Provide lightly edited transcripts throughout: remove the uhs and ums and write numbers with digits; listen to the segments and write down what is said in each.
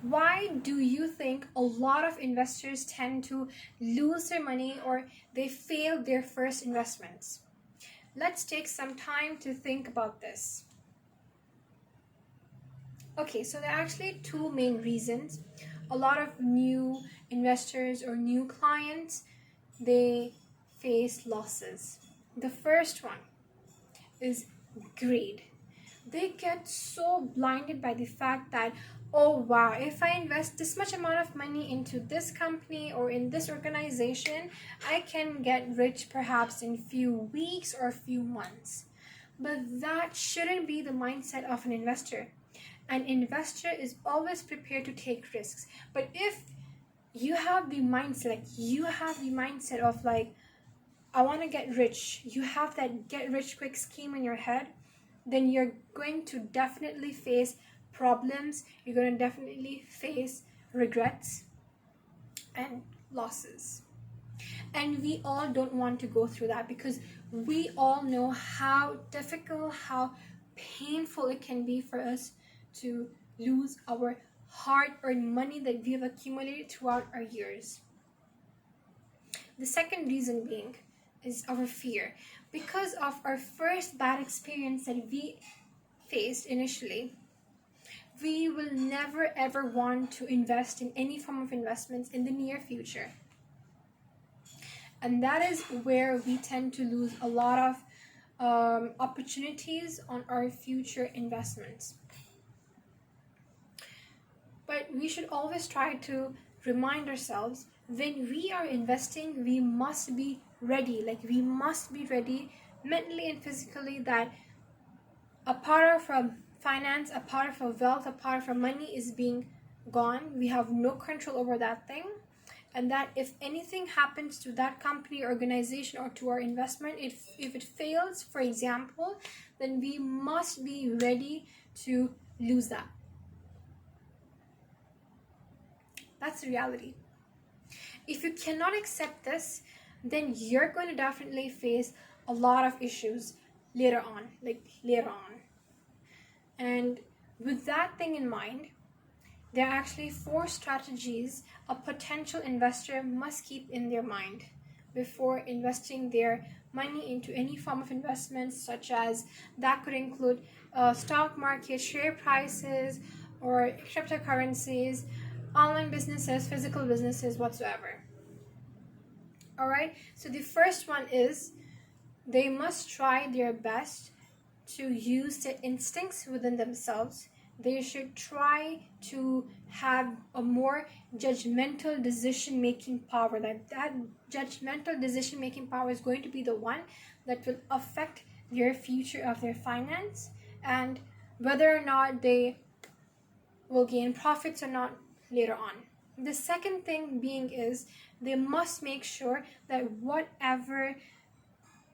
Why do you think a lot of investors tend to lose their money or they fail their first investments? Let's take some time to think about this. Okay, so there are actually two main reasons. A lot of new investors or new clients, they face losses. The first one is greed. They get so blinded by the fact that, oh wow, if I invest this much amount of money into this company or in this organization, I can get rich perhaps in few weeks or few months. But that shouldn't be the mindset of an investor. An investor is always prepared to take risks. But if you have the mindset of like, I want to get rich, you have that get rich quick scheme in your head, then you're going to definitely face problems. You're going to definitely face regrets and losses. And we all don't want to go through that, because we all know how difficult, how painful it can be for us to lose our hard-earned money that we have accumulated throughout our years. The second reason being is our fear. Because of our first bad experience that we faced initially, we will never ever want to invest in any form of investments in the near future. And that is where we tend to lose a lot of opportunities on our future investments. But we should always try to remind ourselves, when we are investing, we must be ready. Like, we must be ready mentally and physically that a part of our finance, a part of our wealth, a part of our money is being gone. We have no control over that thing. And that if anything happens to that company, organization, or to our investment, if it fails, for example, then we must be ready to lose that. That's the reality. If you cannot accept this, then you're going to definitely face a lot of issues later on. And with that thing in mind, there are actually 4 strategies a potential investor must keep in their mind before investing their money into any form of investments, such as that could include stock market, share prices, or cryptocurrencies, online businesses, physical businesses, whatsoever. All right, so the first one is they must try their best to use the instincts within themselves. They should try to have a more judgmental decision-making power. That judgmental decision-making power is going to be the one that will affect their future of their finance and whether or not they will gain profits or not later on. The second thing being is they must make sure that whatever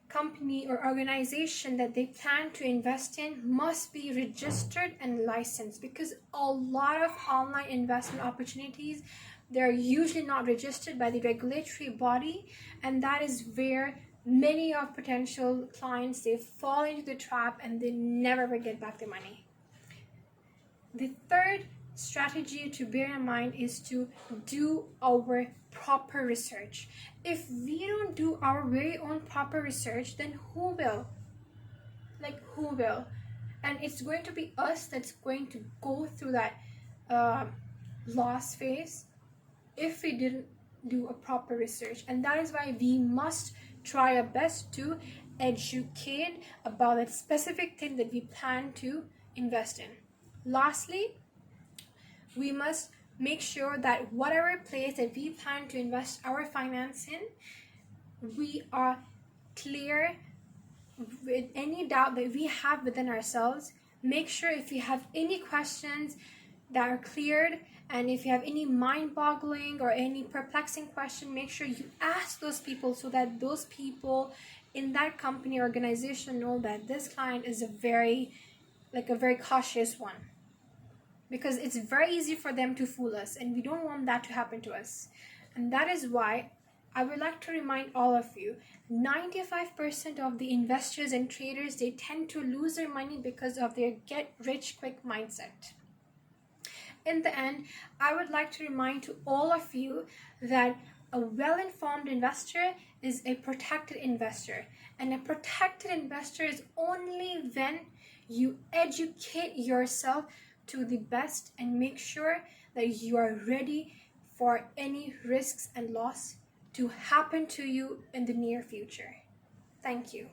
company or organization that they plan to invest in must be registered and licensed, because a lot of online investment opportunities, they're usually not registered by the regulatory body, and that is where many of potential clients, they fall into the trap and they never will get back their money. The third strategy to bear in mind is to do our proper research. If we don't do our very own proper research, then who will? Who will? And it's going to be us that's going to go through that loss phase if we didn't do a proper research. And that is why we must try our best to educate about that specific thing that we plan to invest in. Lastly, we must make sure that whatever place that we plan to invest our finance in, we are clear with any doubt that we have within ourselves. Make sure if you have any questions that are cleared, and if you have any mind-boggling or any perplexing question, make sure you ask those people, so that those people in that company or organization know that this client is a very cautious one. Because it's very easy for them to fool us, and we don't want that to happen to us. And that is why I would like to remind all of you, 95% of the investors and traders, they tend to lose their money because of their get-rich-quick mindset. In the end, I would like to remind to all of you that a well-informed investor is a protected investor, and a protected investor is only when you educate yourself to the best and make sure that you are ready for any risks and loss to happen to you in the near future. Thank you.